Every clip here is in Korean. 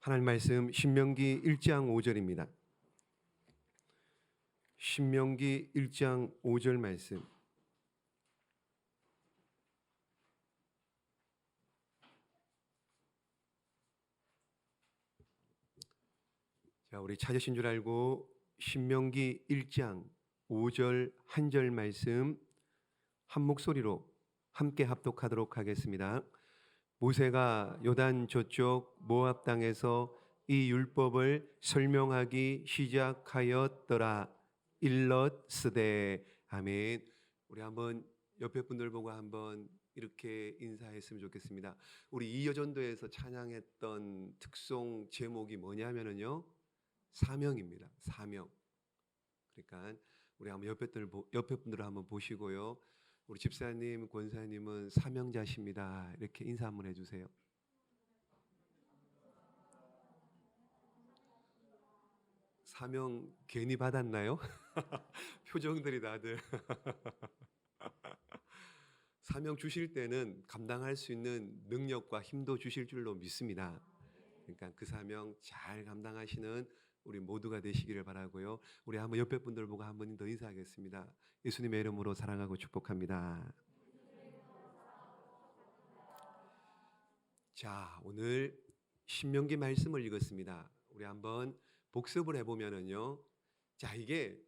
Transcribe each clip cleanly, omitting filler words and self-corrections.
하나님 말씀 신명기 1장 5절입니다. 신명기 1장 5절 말씀. 자, 우리 찾으신 줄 알고 신명기 1장 5절 한 절 말씀 한 목소리로 함께 합독하도록 하겠습니다. 모세가 요단 저쪽 모압 땅에서 이 율법을 설명하기 시작하였더라. 일럿스되. 아멘. 우리 한번 옆에 분들 보고 한번 이렇게 인사했으면 좋겠습니다. 우리 이여전도에서 찬양했던 특송 제목이 뭐냐면요, 사명입니다. 사명. 그러니까 우리 한번 옆에 분들을 한번 보시고요. 우리 집사님, 권사님은 사명자십니다. 이렇게 인사 한번 해주세요. 사명 괜히 받았나요? 표정들이 다들. 사명 주실 때는 감당할 수 있는 능력과 힘도 주실 줄로 믿습니다. 그러니까 그 사명 잘 감당하시는 우리 모두가 되시기를 바라고요. 우리 한번 옆에 분들 보고 한 번 더 인사하겠습니다. 예수님의 이름으로 사랑하고 축복합니다. 자, 오늘 신명기 말씀을 읽었습니다. 우리 한번 복습을 해보면은요. 자, 이게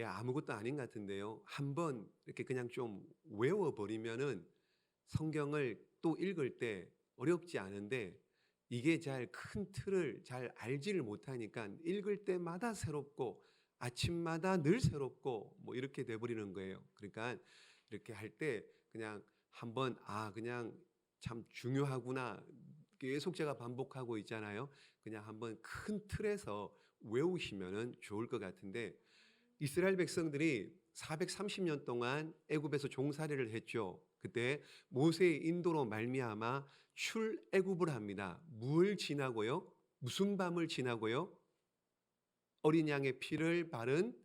아무것도 아닌 것 같은데요. 한번 이렇게 그냥 좀 외워버리면은 성경을 또 읽을 때 어렵지 않은데, 이게 잘 큰 틀을 잘 알지를 못하니까 읽을 때마다 새롭고 아침마다 늘 새롭고 뭐 이렇게 돼버리는 거예요. 그러니까 이렇게 할 때 그냥 한번 그냥 참 중요하구나, 계속 제가 반복하고 있잖아요. 그냥 한번 큰 틀에서 외우시면 좋을 것 같은데, 이스라엘 백성들이 430년 동안 애굽에서 종살이를 했죠. 그때 모세의 인도로 말미암아 출애굽을 합니다. 뭘 지나고요? 무슨 밤을 지나고요? 어린 양의 피를 바른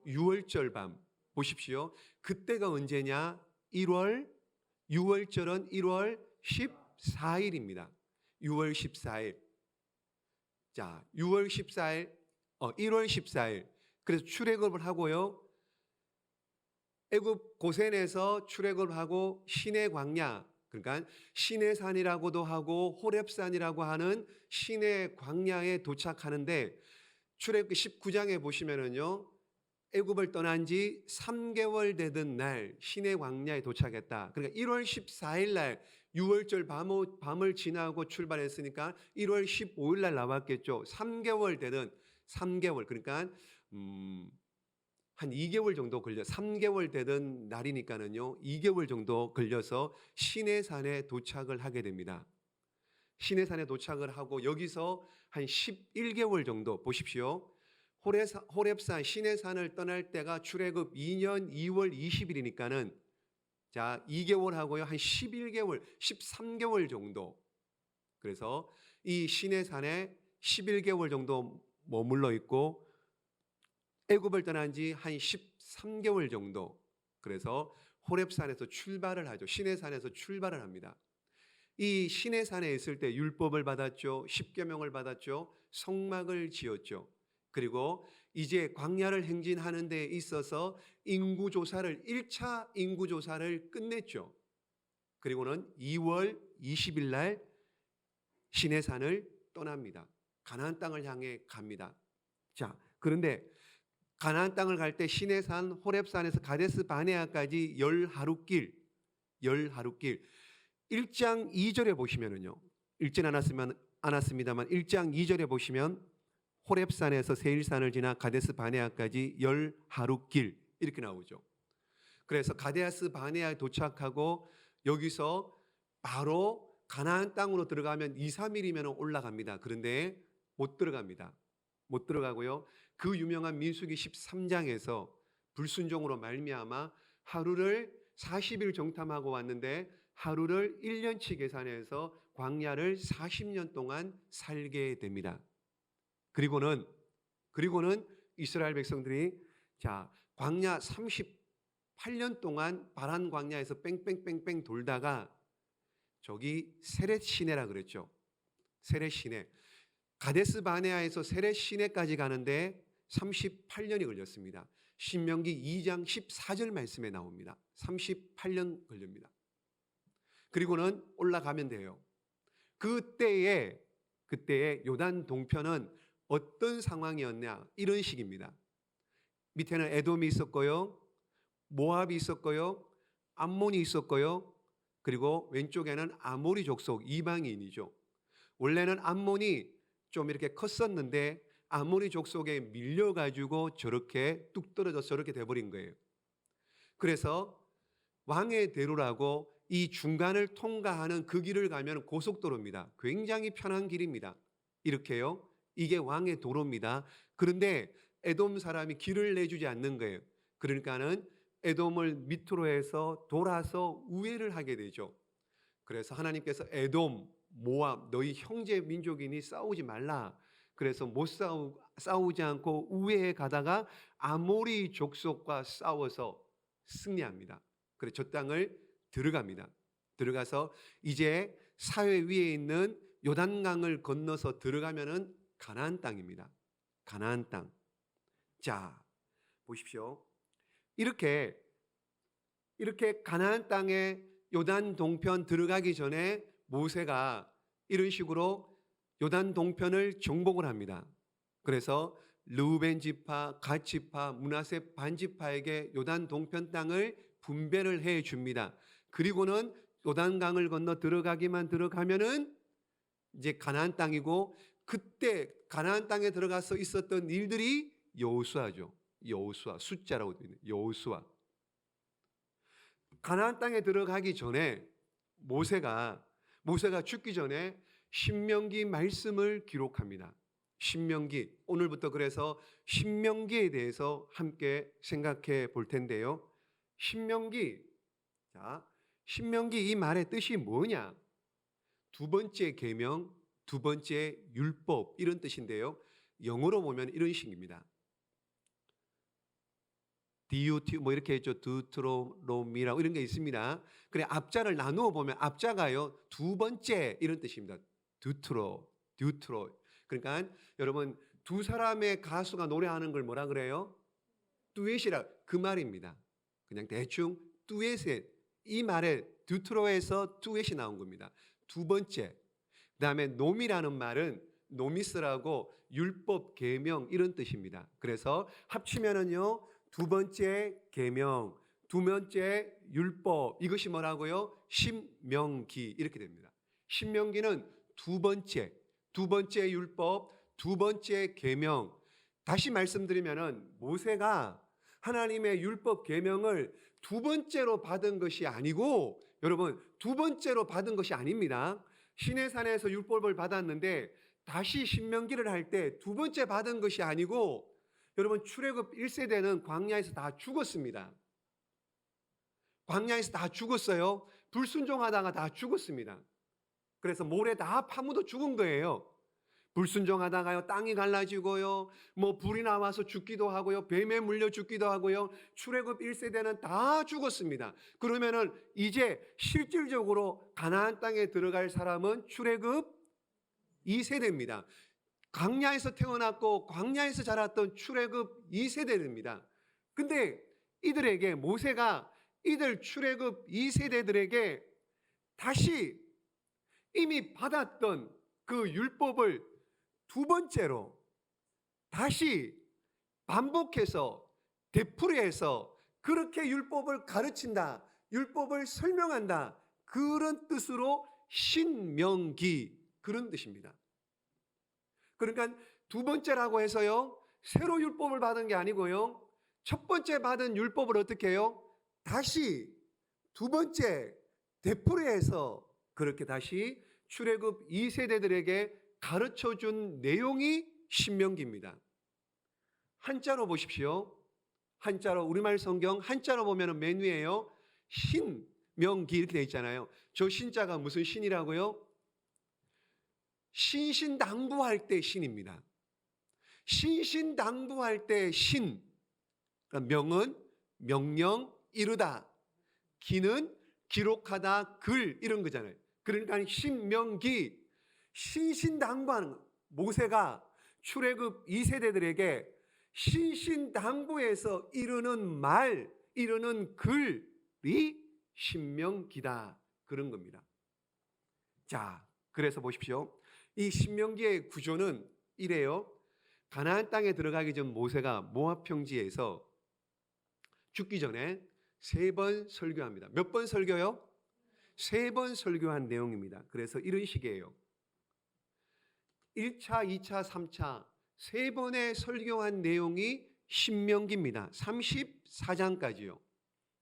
유월절 밤. 보십시오. 그때가 언제냐? 6월절은 1월 14일입니다. 6월 14일. 자, 1월 14일. 그래서 출애굽을 하고요. 애굽 고센에서 출애굽을 하고 시내 광야, 그러니까 시내산이라고도 하고 호렙산이라고 하는 시내 광야에 도착하는데, 출애굽기 19장에 보시면은요, 애굽을 떠난 지 3개월 되던 날 시내 광야에 도착했다. 그러니까 1월 14일 날 6월절 밤을 지나고 출발했으니까 1월 15일 날 나왔겠죠. 3개월 되던 3개월, 그러니까 한 2개월 정도 3개월 되던 날이니까는요, 2개월 정도 걸려서 시내산에 도착을 하게 됩니다. 시내산에 도착을 하고 여기서 한 11개월 정도, 보십시오. 호렙산 시내산을 떠날 때가 출애굽 2년 2월 20일이니까는 자, 2개월 하고요, 한 11개월, 13개월 정도. 그래서 이 시내산에 11개월 정도 머물러 있고, 애굽을 떠난 지 한 13개월 정도. 그래서 호렙산에서 출발을 하죠. 시내산에서 출발을 합니다. 이 시내산에 있을 때 율법을 받았죠. 십계명을 받았죠. 성막을 지었죠. 그리고 이제 광야를 행진하는 데 있어서 1차 인구조사를 끝냈죠. 그리고는 2월 20일 날 시내산을 떠납니다. 가나안 땅을 향해 갑니다. 자, 그런데 가나안 땅을 갈 때 시내산 호렙산에서 가데스 바네아까지 10하루길. 1장 2절에 보시면은요. 읽진 않았습니다만 1장 2절에 보시면 호렙산에서 세일산을 지나 가데스 바네아까지 10하루길 이렇게 나오죠. 그래서 가데스 바네아에 도착하고 여기서 바로 가나안 땅으로 들어가면 2, 3일이면 올라갑니다. 그런데 못 들어갑니다. 못 들어가고요. 그 유명한 민수기 13장에서 불순종으로 말미암아 하루를 40일 정탐하고 왔는데 하루를 1년치 계산해서 광야를 40년 동안 살게 됩니다. 그리고는 이스라엘 백성들이 자, 광야 38년 동안 바란 광야에서 뺑뺑뺑뺑 돌다가 저기 세렛 시내라 그랬죠. 세렛 시내. 가데스 바네아에서 세렛 시내까지 가는데 38년이 걸렸습니다. 신명기 2장 14절 말씀에 나옵니다. 38년 걸립니다. 그리고는 올라가면 돼요. 그때의 요단 동편은 어떤 상황이었냐? 이런 식입니다. 밑에는 에돔이 있었고요, 모압이 있었고요, 암몬이 있었고요, 그리고 왼쪽에는 아모리 족속 이방인이죠. 원래는 암몬이 좀 이렇게 컸었는데 아모리 족속에 밀려가지고 저렇게 뚝 떨어져서 저렇게 돼버린 거예요. 그래서 왕의 대로라고 이 중간을 통과하는 그 길을 가면 고속도로입니다. 굉장히 편한 길입니다. 이렇게요. 이게 왕의 도로입니다. 그런데 에돔 사람이 길을 내주지 않는 거예요. 그러니까는 에돔을 밑으로 해서 돌아서 우회를 하게 되죠. 그래서 하나님께서 에돔, 모압, 너희 형제 민족이니 싸우지 말라. 그래서 못 싸우지 않고 우회해 가다가 아모리 족속과 싸워서 승리합니다. 그래서 저 땅을 들어갑니다. 들어가서 이제 사회 위에 있는 요단강을 건너서 들어가면은 가나안 땅입니다. 가나안 땅. 자, 보십시오. 이렇게 가나안 땅에 요단 동편 들어가기 전에 모세가 이런 식으로 요단 동편을 정복을 합니다. 그래서 르우벤 지파, 갓 지파, 므낫세 반 지파에게 요단 동편 땅을 분배를 해 줍니다. 그리고는 요단강을 건너 들어가면은 이제 가나안 땅이고, 그때 가나안 땅에 들어가서 있었던 일들이 여호수아죠. 여호수아, 숫자라고 되어 있는 여호수아. 가나안 땅에 들어가기 전에 모세가 죽기 전에 신명기 말씀을 기록합니다. 신명기, 오늘부터 그래서 신명기에 대해서 함께 생각해 볼 텐데요. 신명기 이 말의 뜻이 뭐냐? 두 번째 계명, 두 번째 율법, 이런 뜻인데요. 영어로 보면 이런 식입니다. 디유티 이렇게 했죠. 두트로노미라고 이런 게 있습니다. 그래, 앞자를 나누어 보면 앞자가요, 두 번째 이런 뜻입니다. 듀트로. 그러니까 여러분, 두 사람의 가수가 노래하는 걸 뭐라 그래요? 듀엣이라, 그 말입니다. 그냥 대충 듀엣에, 이 말에 듀트로에서 듀엣이 나온 겁니다. 두 번째. 그다음에 노미라는 말은 노미스라고 율법, 계명 이런 뜻입니다. 그래서 합치면은요, 두 번째 계명, 두 번째 율법, 이것이 뭐라고요? 신명기, 이렇게 됩니다. 신명기는 두 번째 율법, 두 번째 계명. 다시 말씀드리면은 모세가 하나님의 율법 계명을 두 번째로 받은 것이 아니고, 여러분, 두 번째로 받은 것이 아닙니다. 시내산에서 율법을 받았는데 다시 신명기를 할 때 두 번째 받은 것이 아니고, 여러분, 출애굽 1세대는 광야에서 다 죽었습니다. 광야에서 다 죽었어요. 불순종하다가 다 죽었습니다. 그래서 모래 다 파묻어 죽은 거예요. 불순종하다가요, 땅이 갈라지고요, 불이 나와서 죽기도 하고요, 뱀에 물려 죽기도 하고요. 출애굽 1세대는 다 죽었습니다. 그러면은 이제 실질적으로 가나안 땅에 들어갈 사람은 출애굽 2세대입니다. 광야에서 태어났고 광야에서 자랐던 출애굽 2세대입니다. 근데 이들에게 모세가 이들 출애굽 2세대들에게 다시 이미 받았던 그 율법을 두 번째로 다시 반복해서 되풀이해서 그렇게 율법을 가르친다, 율법을 설명한다, 그런 뜻으로 신명기, 그런 뜻입니다. 그러니까 두 번째라고 해서요, 새로 율법을 받은 게 아니고요, 첫 번째 받은 율법을 어떻게 해요? 다시 두 번째 되풀이해서 그렇게 다시 출애굽 2세대들에게 가르쳐준 내용이 신명기입니다. 한자로 보십시오. 한자로, 우리말 성경 한자로 보면 맨 위에요, 신명기 이렇게 되어 있잖아요. 저 신자가 무슨 신이라고요? 신신당부할 때 신입니다. 신신당부할 때 신. 명은 명령, 이루다. 기는 기록하다, 글, 이런 거잖아요. 그러니까 신명기, 신신당부하는 거. 모세가 출애굽 2세대들에게 신신당부해서 이르는 말, 이르는 글이 신명기다, 그런 겁니다. 자, 그래서 보십시오. 이 신명기의 구조는 이래요. 가나안 땅에 들어가기 전 모세가 모압 평지에서 죽기 전에 3번 설교합니다. 몇 번 설교요? 3번 설교한 내용입니다. 그래서 이런 식이에요. 1차, 2차, 3차 3번의 설교한 내용이 신명기입니다. 34장까지요.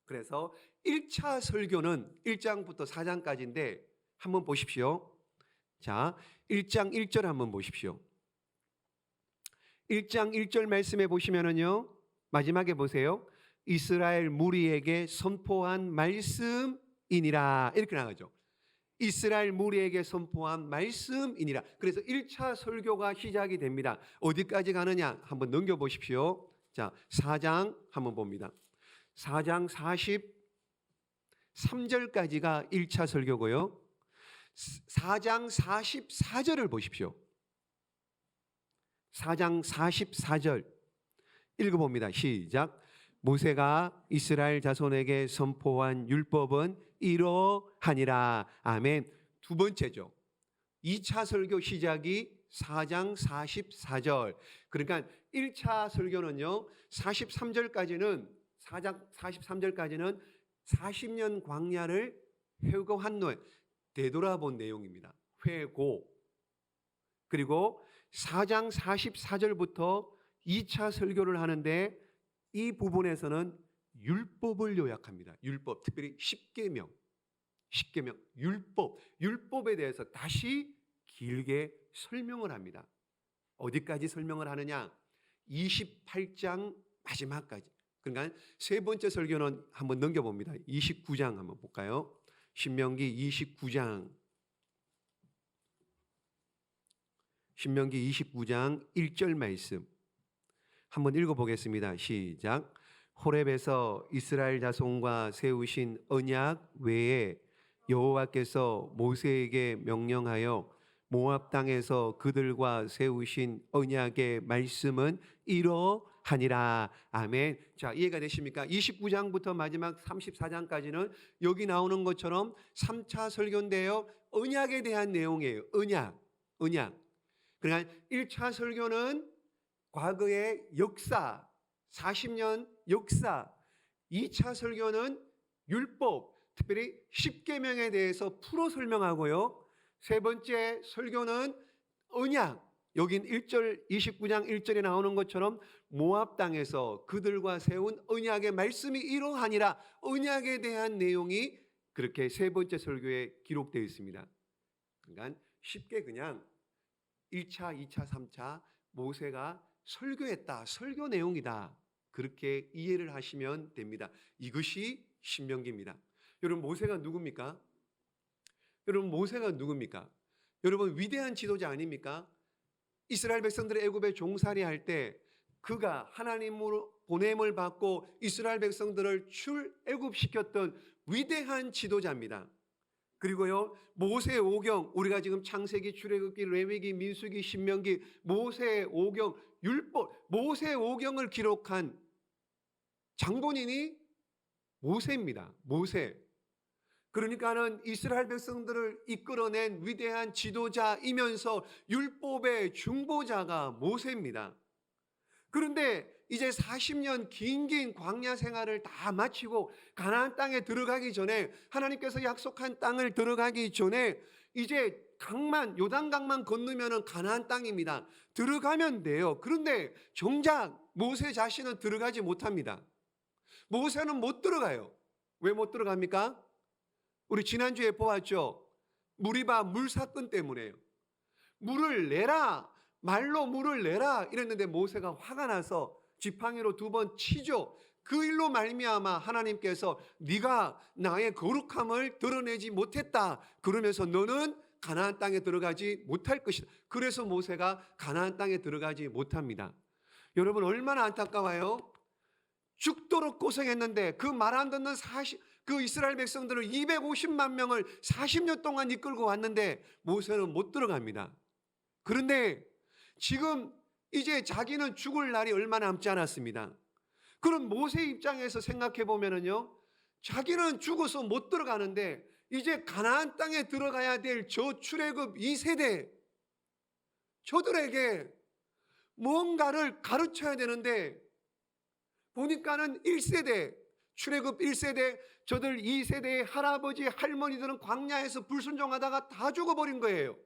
그래서 1차 설교는 1장부터 4장까지인데 한번 보십시오. 자, 1장 1절 한번 보십시오. 1장 1절 말씀해 보시면은요, 마지막에 보세요. 이스라엘 무리에게 선포한 말씀이니라, 이렇게 나가죠. 이스라엘 무리에게 선포한 말씀이니라. 그래서 1차 설교가 시작이 됩니다. 어디까지 가느냐 한번 넘겨보십시오. 자, 4장 한번 봅니다. 4장 43절까지가 1차 설교고요. 4장 44절을 보십시오. 4장 44절 읽어봅니다. 시작. 모세가 이스라엘 자손에게 선포한 율법은 이러하니라. 아멘. 두 번째죠. 2차 설교 시작이 4장 44절. 그러니까 1차 설교는요, 43절까지는 4장 43절까지는 40년 광야를 회고한 후에 되돌아본 내용입니다. 회고. 그리고 4장 44절부터 2차 설교를 하는데 이 부분에서는 율법을 요약합니다. 율법, 특별히 십계명, 율법에 대해서 다시 길게 설명을 합니다. 어디까지 설명을 하느냐? 28장 마지막까지. 그러니까 세 번째 설교는 한번 넘겨봅니다. 29장 한번 볼까요? 신명기 29장. 신명기 29장 1절 말씀 한번 읽어보겠습니다. 시작. 호렙에서 이스라엘 자손과 세우신 언약 외에 여호와께서 모세에게 명령하여 모압 땅에서 그들과 세우신 언약의 말씀은 이러하니라. 아멘. 자, 이해가 되십니까? 29장부터 마지막 34장까지는 여기 나오는 것처럼 3차 설교인데요, 언약에 대한 내용이에요. 언약. 그러니까 1차 설교는 과거의 역사, 40년 역사. 2차 설교는 율법, 특별히 십계명에 대해서 풀어 설명하고요. 세 번째 설교는 언약. 여긴 1절 29장 1절에 나오는 것처럼 모압 땅에서 그들과 세운 언약의 말씀이 이러하니라. 언약에 대한 내용이 그렇게 세 번째 설교에 기록되어 있습니다. 그러니까 쉽게 그냥 1차, 2차, 3차 모세가 설교했다, 설교 내용이다, 그렇게 이해를 하시면 됩니다. 이것이 신명기입니다. 여러분, 모세가 누굽니까? 여러분, 위대한 지도자 아닙니까? 이스라엘 백성들의 애굽에 종살이할 때 그가 하나님으로 보냄을 받고 이스라엘 백성들을 출애굽시켰던 위대한 지도자입니다. 그리고요, 모세 오경, 우리가 지금 창세기, 출애굽기, 레위기, 민수기, 신명기, 모세 오경, 율법, 모세 오경을 기록한 장본인이 모세입니다. 모세. 그러니까는 이스라엘 백성들을 이끌어낸 위대한 지도자이면서 율법의 중보자가 모세입니다. 그런데 이제 40년 긴 광야 생활을 다 마치고 가나안 땅에 들어가기 전에, 하나님께서 약속한 땅을 들어가기 전에 이제 요단강만 건너면은 가나안 땅입니다. 들어가면 돼요. 그런데 정작 모세 자신은 들어가지 못합니다. 모세는 못 들어가요. 왜 못 들어갑니까? 우리 지난주에 보았죠. 무리바 물 사건 때문에요. 물을 내라, 말로 물을 내라 이랬는데 모세가 화가 나서 지팡이로 2번 치죠. 그 일로 말미암아 하나님께서 네가 나의 거룩함을 드러내지 못했다, 그러면서 너는 가나안 땅에 들어가지 못할 것이다. 그래서 모세가 가나안 땅에 들어가지 못합니다. 여러분, 얼마나 안타까워요. 죽도록 고생했는데 그 말 안 듣는 그 이스라엘 백성들을 250만 명을 40년 동안 이끌고 왔는데 모세는 못 들어갑니다. 그런데 지금 이제 자기는 죽을 날이 얼마 남지 않았습니다. 그럼 모세 입장에서 생각해 보면은요, 자기는 죽어서 못 들어가는데 이제 가나안 땅에 들어가야 될 저 출애굽 2세대 저들에게 뭔가를 가르쳐야 되는데, 보니까는 1세대 출애굽 1세대 저들 2세대의 할아버지 할머니들은 광야에서 불순종하다가 다 죽어버린 거예요.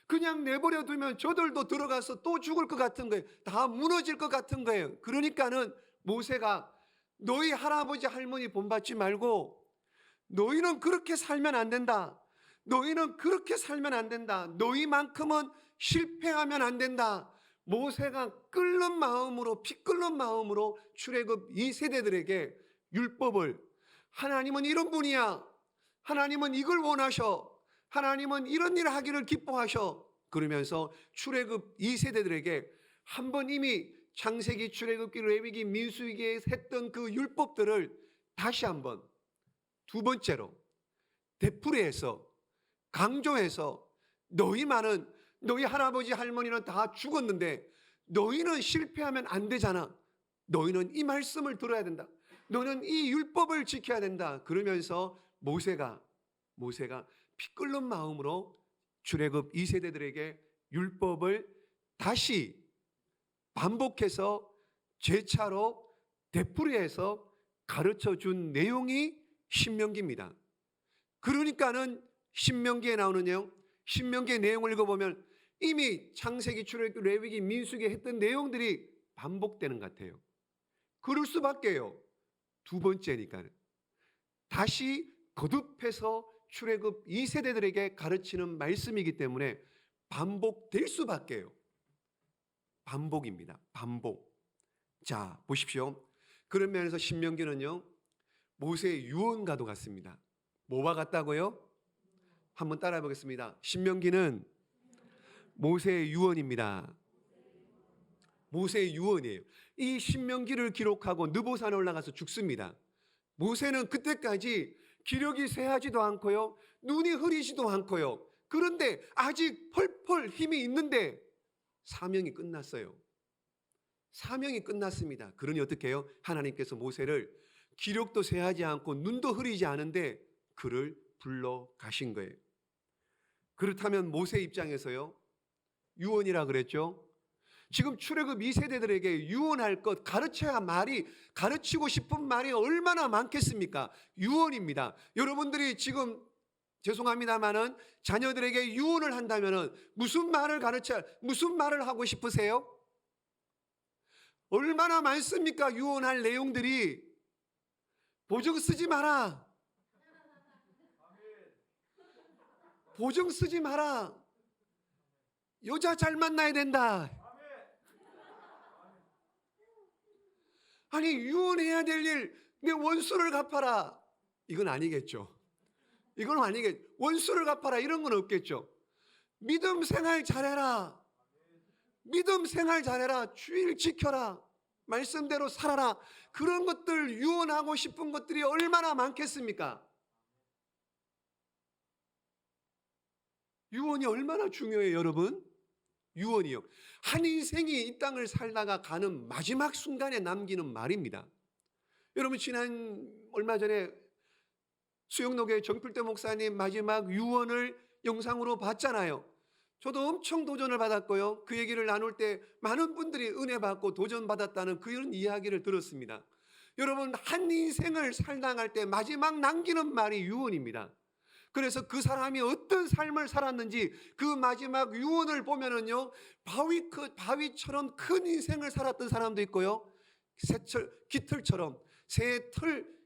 그냥 내버려 두면 저들도 들어가서 또 죽을 것 같은 거예요. 다 무너질 것 같은 거예요. 그러니까는 모세가 너희 할아버지 할머니 본받지 말고 너희는 그렇게 살면 안 된다. 너희는 그렇게 살면 안 된다. 너희만큼은 실패하면 안 된다. 모세가 끓는 마음으로, 피 끓는 마음으로 출애굽 2세대들에게 율법을, 하나님은 이런 분이야. 하나님은 이걸 원하셔. 하나님은 이런 일을 하기를 기뻐하셔. 그러면서 출애굽 2세대들에게 한번 이미 창세기, 출애굽기, 레위기, 민수기에 했던 그 율법들을 다시 한번 두 번째로 되풀이해서 강조해서, 너희 할아버지 할머니는 다 죽었는데 너희는 실패하면 안 되잖아. 너희는 이 말씀을 들어야 된다. 너는 이 율법을 지켜야 된다. 그러면서 모세가 피 끓는 마음으로 출애굽 2세대들에게 율법을 다시 반복해서 재차로 되풀이해서 가르쳐 준 내용이 신명기입니다. 그러니까는 신명기에 나오는 내용, 신명기의 내용을 읽어보면 이미 창세기, 출애굽기, 레위기, 민수기에 했던 내용들이 반복되는 것 같아요. 그럴 수밖에요. 두 번째니까 다시 거듭해서 출애굽 2세대들에게 가르치는 말씀이기 때문에 반복될 수밖에요. 반복입니다. 반복. 자, 보십시오. 그런 면에서 신명기는요, 모세의 유언과도 같습니다. 뭐와 같다고요? 한번 따라해 보겠습니다. 신명기는 모세의 유언입니다. 모세의 유언이에요. 이 신명기를 기록하고 느보산에 올라가서 죽습니다. 모세는 그때까지 기력이 쇠하지도 않고요, 눈이 흐리지도 않고요. 그런데 아직 펄펄 힘이 있는데 사명이 끝났어요. 사명이 끝났습니다. 그러니 어떻게 해요? 하나님께서 모세를 기력도 쇠하지 않고 눈도 흐리지 않은데 그를 불러 가신 거예요. 그렇다면 모세 입장에서요, 유언이라 그랬죠. 지금 출애굽 2세대들에게 유언할 것, 가르치고 싶은 말이 얼마나 많겠습니까? 유언입니다. 여러분들이 지금 죄송합니다만은 자녀들에게 유언을 한다면은 무슨 말을 하고 싶으세요? 얼마나 많습니까? 유언할 내용들이. 보증 쓰지 마라. 보증 쓰지 마라. 여자 잘 만나야 된다. 아니, 유언해야 될 일, 내 원수를 갚아라. 이건 아니겠죠. 이건 아니겠죠. 원수를 갚아라 이런 건 없겠죠. 믿음 생활 잘해라. 믿음 생활 잘해라. 주일 지켜라. 말씀대로 살아라. 그런 것들, 유언하고 싶은 것들이 얼마나 많겠습니까? 유언이 얼마나 중요해요, 여러분. 유언이요. 한 인생이 이 땅을 살다가 가는 마지막 순간에 남기는 말입니다. 여러분, 얼마 전에 수영록의 정필대 목사님 마지막 유언을 영상으로 봤잖아요. 저도 엄청 도전을 받았고요. 그 얘기를 나눌 때 많은 분들이 은혜 받고 도전 받았다는 그런 이야기를 들었습니다. 여러분, 한 인생을 살다갈 때 마지막 남기는 말이 유언입니다. 그래서 그 사람이 어떤 삶을 살았는지 그 마지막 유언을 보면은요, 바위처럼 큰 인생을 살았던 사람도 있고요,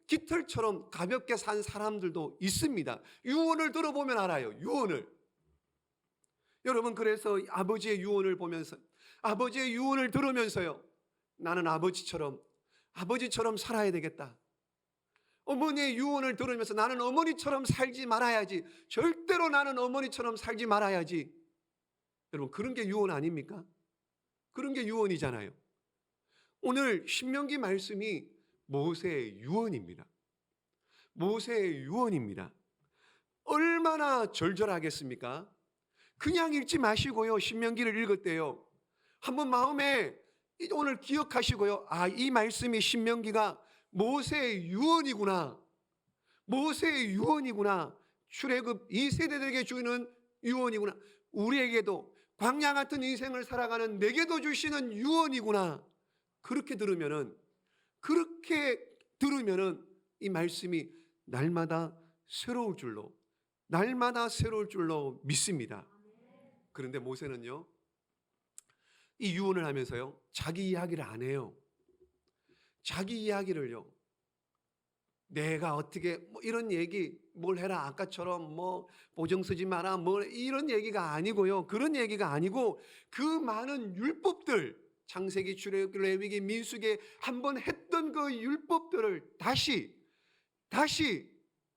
깃털처럼 가볍게 산 사람들도 있습니다. 유언을 들어보면 알아요. 유언을. 여러분, 그래서 아버지의 유언을 들으면서요, 나는 아버지처럼 살아야 되겠다. 어머니의 유언을 들으면서 나는 어머니처럼 살지 말아야지. 절대로 나는 어머니처럼 살지 말아야지. 여러분, 그런 게 유언 아닙니까? 그런 게 유언이잖아요. 오늘 신명기 말씀이 모세의 유언입니다. 모세의 유언입니다. 얼마나 절절하겠습니까? 그냥 읽지 마시고요. 신명기를 읽을 때요. 한번 마음에 오늘 기억하시고요. 아, 이 말씀이 신명기가 모세의 유언이구나. 모세의 유언이구나. 출애굽 2세대들에게 주는 유언이구나. 우리에게도 광야 같은 인생을 살아가는 내게도 주시는 유언이구나. 그렇게 들으면은 이 말씀이 날마다 새로울 줄로 믿습니다. 그런데 모세는요, 이 유언을 하면서요, 자기 이야기를 안 해요. 자기 이야기를요, 내가 어떻게 뭐 이런 얘기 뭘 해라, 아까처럼 뭐 보증 쓰지 마라, 뭐 이런 얘기가 아니고요. 그런 얘기가 아니고 그 많은 율법들, 창세기, 출애굽기, 레위기, 민수기 한번 했던 그 율법들을 다시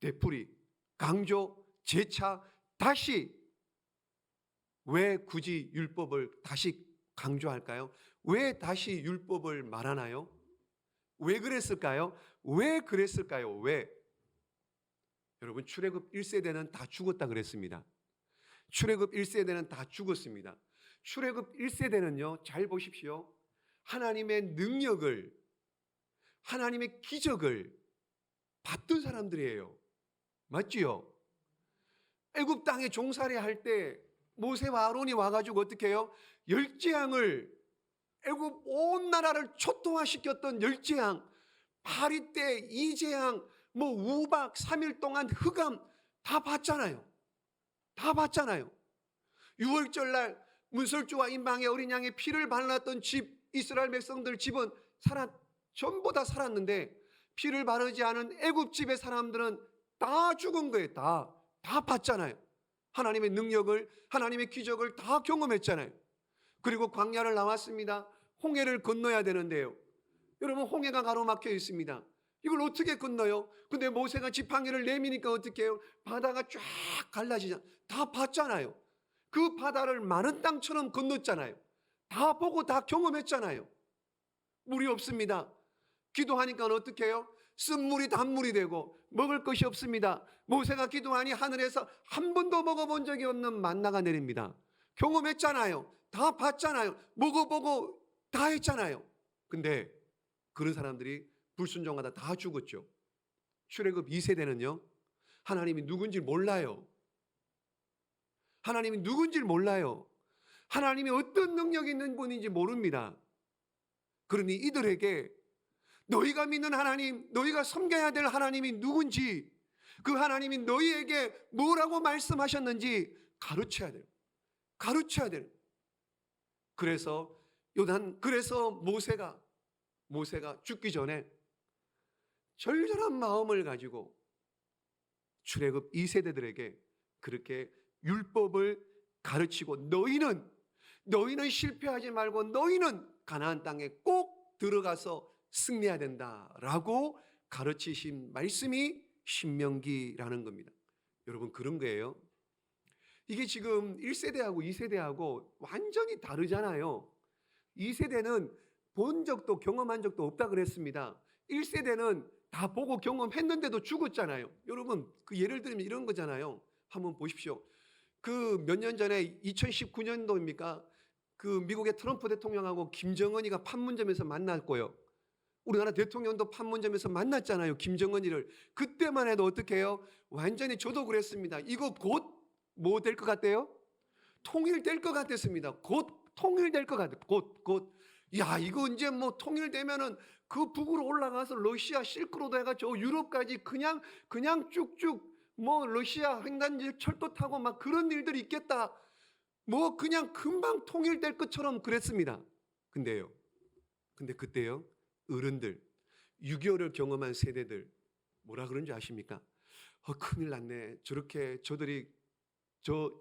되풀이, 강조, 재차, 다시. 왜 굳이 율법을 다시 강조할까요? 왜 다시 율법을 말하나요? 왜 그랬을까요? 왜? 여러분, 출애굽 1세대는 다 죽었다 그랬습니다. 출애굽 1세대는 다 죽었습니다. 출애굽 1세대는요, 잘 보십시오. 하나님의 능력을, 하나님의 기적을 봤던 사람들이에요. 맞지요? 애굽 땅에 종살이 할 때 모세와 아론이 와가지고 어떻게 해요? 열재앙을, 애굽 온 나라를 초토화시켰던 열재앙, 파리 때 이재앙, 뭐 우박 3일 동안 흑암 다 봤잖아요. 다 봤잖아요. 6월절 날 문설주와 임방의 어린 양의 피를 발랐던 집, 이스라엘 백성들 집은 전부 다 살았는데 피를 바르지 않은 애굽 집의 사람들은 다 죽은 거예요. 다 봤잖아요. 하나님의 능력을, 하나님의 기적을 다 경험했잖아요. 그리고 광야를 나왔습니다. 홍해를 건너야 되는데요, 여러분, 홍해가 가로막혀 있습니다. 이걸 어떻게 건너요? 근데 모세가 지팡이를 내미니까 어떻게 해요? 바다가 쫙 갈라지잖아요. 다 봤잖아요. 그 바다를 마른 땅처럼 건넜잖아요. 다 보고 다 경험했잖아요. 물이 없습니다. 기도하니까 어떻게 해요? 쓴 물이 단물이 되고 먹을 것이 없습니다. 모세가 기도하니 하늘에서 한 번도 먹어본 적이 없는 만나가 내립니다. 경험했잖아요. 다 봤잖아요. 먹어보고 다 했잖아요. 근데 그런 사람들이 불순종하다 다 죽었죠. 출애굽 2세대는요, 하나님이 누군지 몰라요. 하나님이 누군지 몰라요. 하나님이 어떤 능력이 있는 분인지 모릅니다. 그러니 이들에게 너희가 믿는 하나님, 너희가 섬겨야 될 하나님이 누군지, 그 하나님이 너희에게 뭐라고 말씀하셨는지 가르쳐야 돼요. 가르쳐야 돼요. 그래서 모세가 죽기 전에 절절한 마음을 가지고 출애굽 2세대들에게 그렇게 율법을 가르치고 너희는 실패하지 말고 너희는 가나안 땅에 꼭 들어가서 승리해야 된다라고 가르치신 말씀이 신명기라는 겁니다. 여러분, 그런 거예요. 이게 지금 1세대하고 2세대하고 완전히 다르잖아요. 2세대는 본 적도 경험한 적도 없다 그랬습니다. 1세대는 다 보고 경험했는데도 죽었잖아요. 여러분, 그 예를 들면 이런 거잖아요. 한번 보십시오. 그 몇 년 전에 2019년도입니까? 그 미국의 트럼프 대통령하고 김정은이가 판문점에서 만났고요. 우리나라 대통령도 판문점에서 만났잖아요. 김정은이를. 그때만 해도 어떻게 해요? 완전히 저도 그랬습니다. 이거 곧 뭐 될 것 같대요? 통일될 것 같았습니다. 곧 통일될 것 같아요. 곧. 야, 이거 이제 뭐 통일되면은 그 북으로 올라가서 러시아 실크로드 해가지고 유럽까지 그냥 쭉쭉 뭐 러시아 횡단지 철도 타고 막 그런 일들이 있겠다. 뭐 그냥 금방 통일될 것처럼 그랬습니다. 근데 그때요, 어른들, 6.25를 경험한 세대들 뭐라 그런지 아십니까? 큰일 났네. 저렇게 저들이 저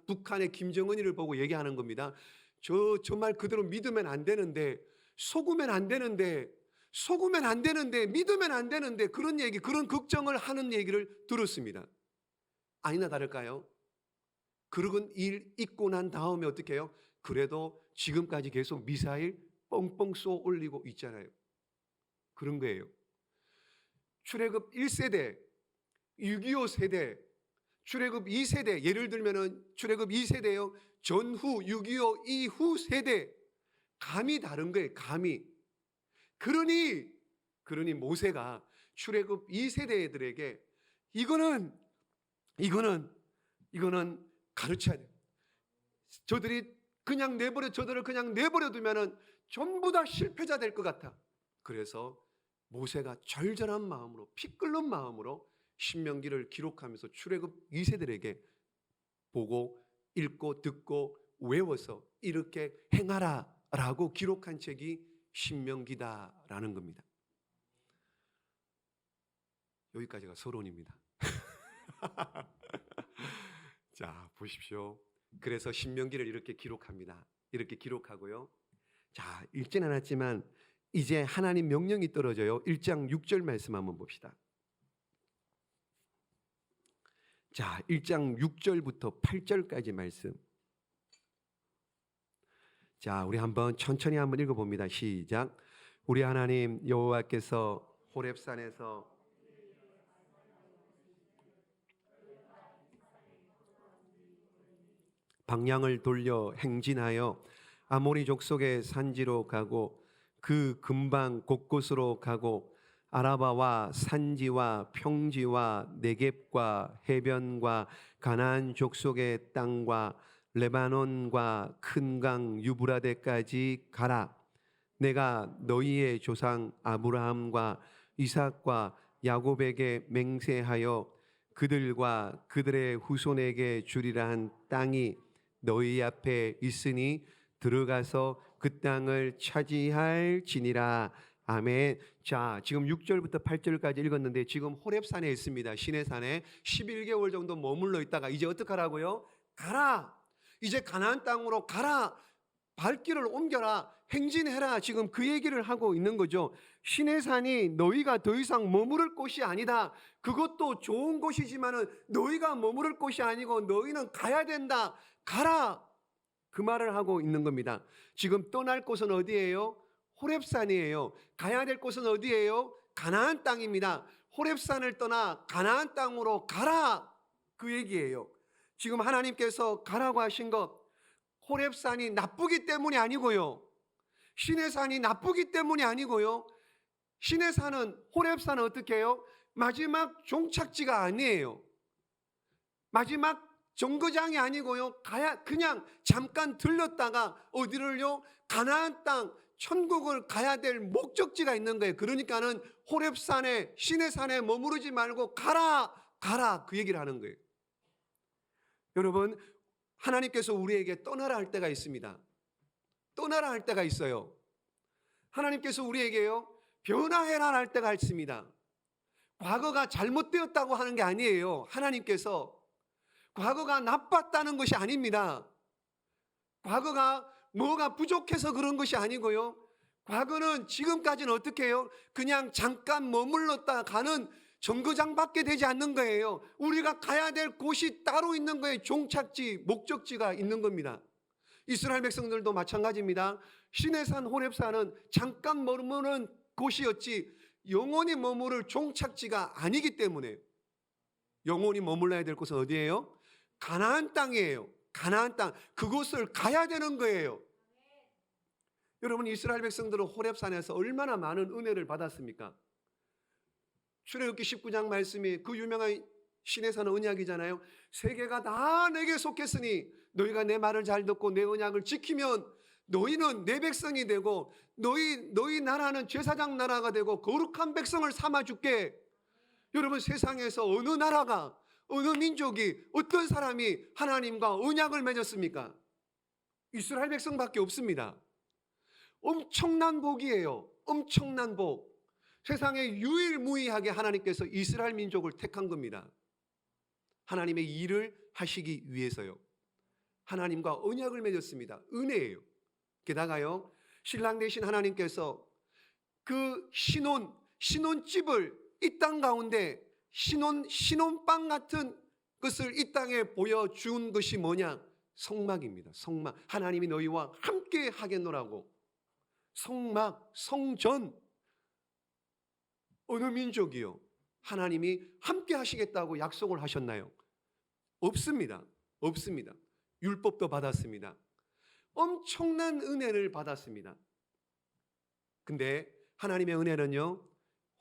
북한의 김정은이를 보고 얘기하는 겁니다. 저 말 그대로 믿으면 안 되는데, 속으면 안 되는데, 믿으면 안 되는데, 그런 걱정을 하는 얘기를 들었습니다. 아니나 다를까요? 그런 일 있고 난 다음에 어떻게 해요? 그래도 지금까지 계속 미사일 뻥뻥 쏘 올리고 있잖아요. 그런 거예요. 출애굽 1세대, 6.25 세대, 출애굽 2세대, 예를 들면은 출애굽 2세대요. 전후 6.25 이후 세대 감이 다른 거예요. 감이. 그러니 모세가 출애굽 2세대들에게 이거는 가르쳐야 돼. 저들을 그냥 내버려 두면은 전부 다 실패자 될 것 같아. 그래서 모세가 절절한 마음으로, 피 끓는 마음으로 신명기를 기록하면서 출애굽 2세들에게 보고 읽고 듣고 외워서 이렇게 행하라라고 기록한 책이 신명기다라는 겁니다. 여기까지가 서론입니다. 자, 보십시오. 그래서 신명기를 이렇게 기록합니다. 이렇게 기록하고요. 자, 읽진 않았지만 이제 하나님 명령이 떨어져요. 1장 6절 말씀 한번 봅시다. 자, 1장 6절부터 8절까지 말씀. 자, 우리 한번 천천히 한번 읽어봅니다. 시작. 우리 하나님 여호와께서 호렙산에서 방향을 돌려 행진하여 아모리 족속의 산지로 가고 그 근방 곳곳으로 가고 아라바와 산지와 평지와 네겝과 해변과 가나안 족속의 땅과 레바논과 큰 강 유브라데까지 가라. 내가 너희의 조상 아브라함과 이삭과 야곱에게 맹세하여 그들과 그들의 후손에게 주리라 한 땅이 너희 앞에 있으니 들어가서 그 땅을 차지할지니라. 아멘. 자, 지금 6절부터 8절까지 읽었는데 지금 호렙산에 있습니다. 시내산에 11개월 정도 머물러 있다가 이제 어떡하라고요? 가라. 이제 가나안 땅으로 가라. 발길을 옮겨라. 행진해라. 지금 그 얘기를 하고 있는 거죠. 시내산이 너희가 더 이상 머무를 곳이 아니다. 그것도 좋은 곳이지만은 너희가 머무를 곳이 아니고 너희는 가야 된다. 가라. 그 말을 하고 있는 겁니다. 지금 떠날 곳은 어디예요? 호렙산이에요. 가야 될 곳은 어디예요? 가나안 땅입니다. 호렙산을 떠나 가나안 땅으로 가라. 그 얘기예요. 지금 하나님께서 가라고 하신 것, 호렙산이 나쁘기 때문이 아니고요. 시내산이 나쁘기 때문이 아니고요. 시내산은, 호렙산은 어떻게 해요? 마지막 종착지가 아니에요. 마지막 정거장이 아니고요. 그냥 잠깐 들렸다가 어디를요? 가나안 땅, 천국을 가야 될 목적지가 있는 거예요. 그러니까는 호렙산에, 시내산에 머무르지 말고 가라, 가라. 그 얘기를 하는 거예요. 여러분, 하나님께서 우리에게 떠나라 할 때가 있습니다. 떠나라 할 때가 있어요. 하나님께서 우리에게요, 변화해라 할 때가 있습니다. 과거가 잘못되었다고 하는 게 아니에요. 하나님께서 과거가 나빴다는 것이 아닙니다. 과거가 뭐가 부족해서 그런 것이 아니고요. 과거는 지금까지는 어떻게 해요? 그냥 잠깐 머물렀다 가는 정거장밖에 되지 않는 거예요. 우리가 가야 될 곳이 따로 있는 거예요. 종착지, 목적지가 있는 겁니다. 이스라엘 백성들도 마찬가지입니다. 시내산, 호렙산은 잠깐 머무는 곳이었지 영원히 머무를 종착지가 아니기 때문에 영원히 머물러야 될 곳은 어디예요? 가나안 땅이에요. 가나안 땅. 그곳을 가야 되는 거예요. 여러분, 이스라엘 백성들은 호렙산에서 얼마나 많은 은혜를 받았습니까? 출애굽기 19장 말씀이 그 유명한 시내산 언약이잖아요. 세계가 다 내게 속했으니 너희가 내 말을 잘 듣고 내 언약을 지키면 너희는 내 백성이 되고 너희 나라는 제사장 나라가 되고 거룩한 백성을 삼아줄게. 여러분, 세상에서 어느 나라가, 어느 민족이, 어떤 사람이 하나님과 언약을 맺었습니까? 이스라엘 백성밖에 없습니다. 엄청난 복이에요. 엄청난 복. 세상에 유일무이하게 하나님께서 이스라엘 민족을 택한 겁니다. 하나님의 일을 하시기 위해서요. 하나님과 언약을 맺었습니다. 은혜예요. 게다가요, 신랑 되신 하나님께서 그 신혼집을 이 땅 가운데 신혼방 같은 것을 이 땅에 보여준 것이 뭐냐? 성막입니다. 성막. 하나님이 너희와 함께 하겠노라고. 성막, 성전. 어느 민족이요? 하나님이 함께 하시겠다고 약속을 하셨나요? 없습니다. 없습니다. 율법도 받았습니다. 엄청난 은혜를 받았습니다. 근데 하나님의 은혜는요,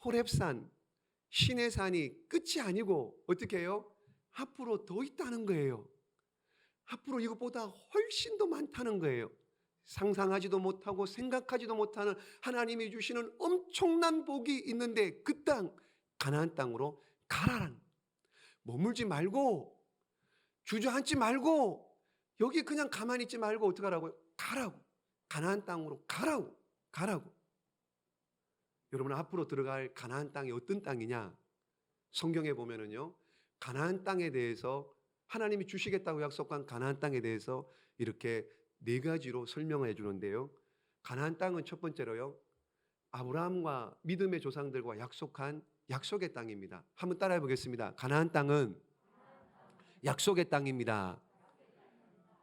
호렙산, 신의 산이 끝이 아니고 어떻게 해요? 앞으로 더 있다는 거예요. 앞으로 이것보다 훨씬 더 많다는 거예요. 상상하지도 못하고 생각하지도 못하는 하나님이 주시는 엄청난 복이 있는데 그 땅, 가나안 땅으로 가라는, 머물지 말고 주저앉지 말고 여기 그냥 가만히 있지 말고 어떻게 하라고요? 가라고. 가나안 땅으로 가라고. 여러분, 앞으로 들어갈 가나안 땅이 어떤 땅이냐? 성경에 보면은요, 가나안 땅에 대해서, 하나님이 주시겠다고 약속한 가나안 땅에 대해서 이렇게 네 가지로 설명을 해주는데요. 가나안 땅은 첫 번째로요, 아브라함과 믿음의 조상들과 약속한 약속의 땅입니다. 한번 따라해 보겠습니다. 가나안 땅은 약속의 땅입니다.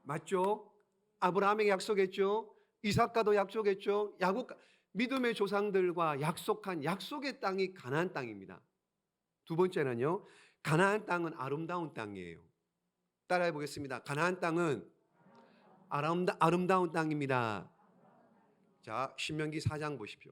맞죠? 아브라함에게 약속했죠. 이삭과도 약속했죠. 야곱, 믿음의 조상들과 약속한 약속의 땅이 가나안 땅입니다. 두 번째는요, 가나안 땅은 아름다운 땅이에요. 따라해 보겠습니다. 가나안 땅은 아름다운 땅입니다. 자, 신명기 4장 보십시오.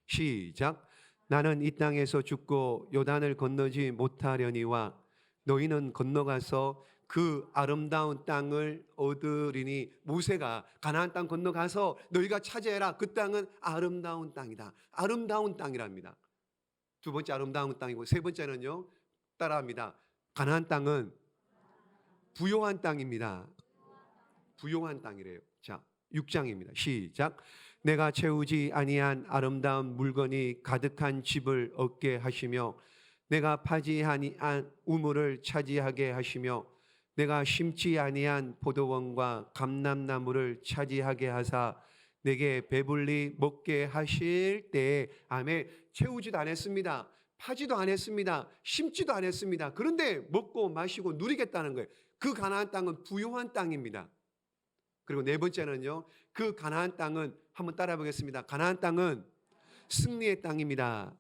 시작. 나는 이 땅에서 죽고 요단을 건너지 못하려니와 너희는 건너가서 그 아름다운 땅을 얻으리니. 모세가 가나안 땅 건너가서 너희가 차지해라. 그 땅은 아름다운 땅이다. 아름다운 땅이랍니다. 두 번째 아름다운 땅이고, 세 번째는요, 따라합니다. 가나안 땅은 부요한 땅입니다. 부요한 땅이래요. 자, 6장입니다. 시작. 내가 채우지 아니한 아름다운 물건이 가득한 집을 얻게 하시며 내가 파지 아니한 우물을 차지하게 하시며 내가 심지 아니한 포도원과 감람나무를 차지하게 하사 내게 배불리 먹게 하실 때에. 아멘. 채우지도 않았습니다. 파지도 않았습니다. 심지도 않았습니다. 그런데 먹고 마시고 누리겠다는 거예요. 그 가나안 땅은 부요한 땅입니다. 그리고 네 번째는요, 그 가나안 땅은, 한번 따라 보겠습니다. 가나안 땅은 승리의 땅입니다.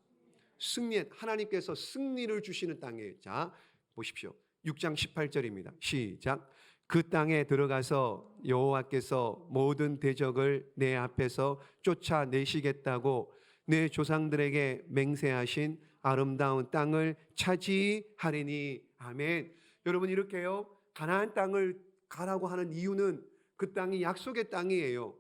하나님께서 승리를 주시는 땅이에요. 자, 보십시오. 6장 18절입니다. 시작. 그 땅에 들어가서 여호와께서 모든 대적을 내 앞에서 쫓아내시겠다고 내 조상들에게 맹세하신 아름다운 땅을 차지하리니. 아멘. 여러분, 이렇게요, 가나안 땅을 가라고 하는 이유는 그 땅이 약속의 땅이에요.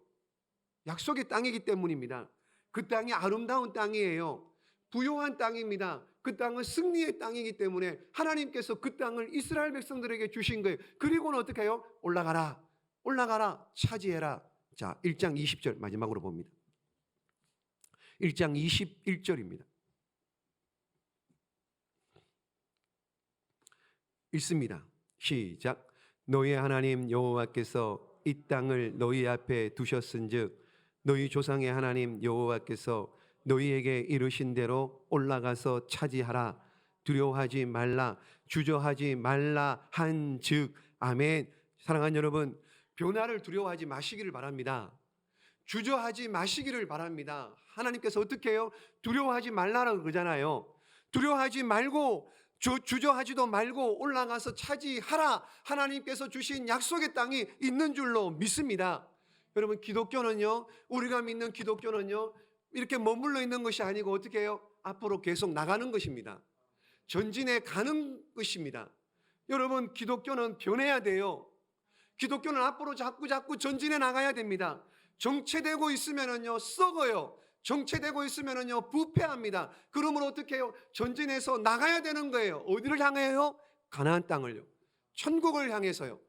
약속의 땅이기 때문입니다. 그 땅이 아름다운 땅이에요. 부요한 땅입니다. 그 땅은 승리의 땅이기 때문에 하나님께서 그 땅을 이스라엘 백성들에게 주신 거예요. 그리고는 어떻게 해요? 올라가라, 차지해라. 자, 1장 20절 마지막으로 봅니다. 1장 21절입니다. 읽습니다. 시작. 너희의 하나님 여호와께서 이 땅을 너희 앞에 두셨은즉 너희 조상의 하나님 여호와께서 너희에게 이르신 대로 올라가서 차지하라. 두려워하지 말라, 주저하지 말라 한즉. 아멘. 사랑하는 여러분, 변화를 두려워하지 마시기를 바랍니다. 주저하지 마시기를 바랍니다. 하나님께서 어떻게 해요? 두려워하지 말라라고 그러잖아요. 두려워하지 말고 주저하지도 말고 올라가서 차지하라. 하나님께서 주신 약속의 땅이 있는 줄로 믿습니다. 여러분, 기독교는요, 우리가 믿는 기독교는요, 이렇게 머물러 있는 것이 아니고 어떻게 해요? 앞으로 계속 나가는 것입니다. 전진해 가는 것입니다. 여러분, 기독교는 변해야 돼요. 기독교는 앞으로 자꾸 전진해 나가야 됩니다. 정체되고 있으면은요, 썩어요. 정체되고 있으면은요, 부패합니다. 그러므로 어떻게 해요? 전진해서 나가야 되는 거예요. 어디를 향해요? 가나안 땅을요. 천국을 향해서요.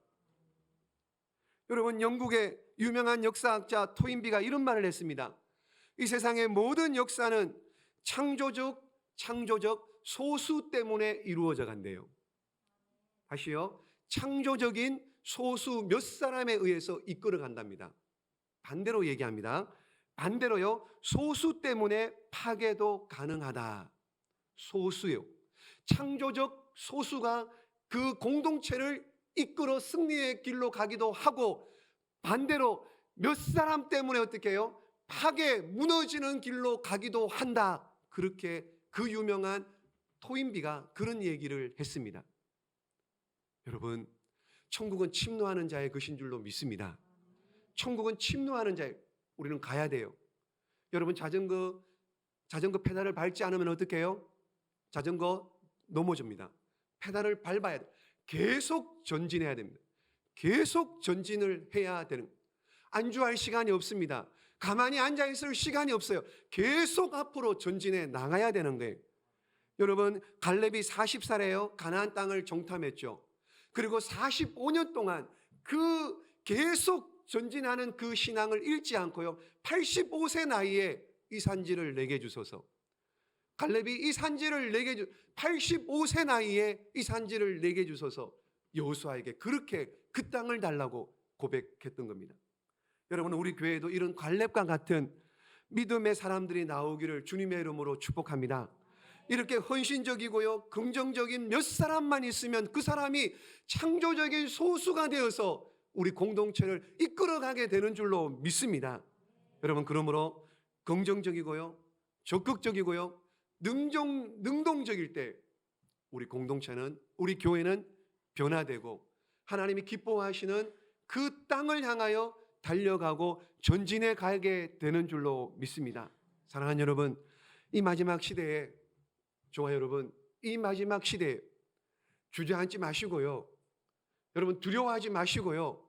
여러분, 영국의 유명한 역사학자 토인비가 이런 말을 했습니다. 이 세상의 모든 역사는 창조적 소수 때문에 이루어져 간대요. 다시요. 창조적인 소수 몇 사람에 의해서 이끌어 간답니다. 반대로 얘기합니다. 반대로요, 소수 때문에 파괴도 가능하다. 소수요. 창조적 소수가 그 공동체를 이끌어 승리의 길로 가기도 하고, 반대로 몇 사람 때문에 어떻게 해요? 파괴, 무너지는 길로 가기도 한다. 그렇게 그 유명한 토인비가 그런 얘기를 했습니다. 여러분, 천국은 침노하는 자의 것인 줄로 믿습니다. 천국은 침노하는 자의, 우리는 가야 돼요. 여러분, 자전거 페달을 밟지 않으면 어떻게 해요? 자전거 넘어집니다. 페달을 밟아야 돼요. 계속 전진해야 됩니다. 계속 전진을 해야 되는, 안주할 시간이 없습니다. 가만히 앉아있을 시간이 없어요. 계속 앞으로 전진해 나가야 되는 거예요. 여러분, 갈렙이 40살에요. 가나안 땅을 정탐했죠. 그리고 45년 동안 그 계속 전진하는 그 신앙을 잃지 않고요, 85세 나이에 이 산지를 내게 주소서. 갈렙이 이 산지를 내게 85세 나이에 이 산지를 내게 주소서 여호수아에게 그렇게 그 땅을 달라고 고백했던 겁니다. 여러분, 우리 교회에도 이런 갈렙과 같은 믿음의 사람들이 나오기를 주님의 이름으로 축복합니다. 이렇게 헌신적이고요, 긍정적인 몇 사람만 있으면 그 사람이 창조적인 소수가 되어서 우리 공동체를 이끌어가게 되는 줄로 믿습니다. 여러분, 그러므로 긍정적이고요, 적극적이고요, 능동적일 때 우리 공동체는, 우리 교회는 변화되고 하나님이 기뻐하시는 그 땅을 향하여 달려가고 전진해 가게 되는 줄로 믿습니다. 사랑하는 여러분, 이 마지막 시대에, 저와 여러분, 이 마지막 시대에 주저앉지 마시고요, 여러분 두려워하지 마시고요,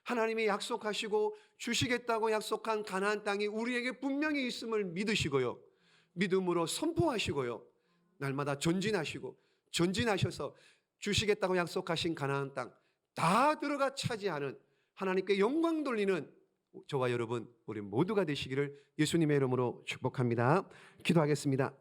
하나님이 약속하시고 주시겠다고 약속한 가나안 땅이 우리에게 분명히 있음을 믿으시고요, 믿음으로 선포하시고요, 날마다 전진하셔서 주시겠다고 약속하신 가나안 땅 다 들어가 차지하는, 하나님께 영광 돌리는 저와 여러분, 우리 모두가 되시기를 예수님의 이름으로 축복합니다. 기도하겠습니다.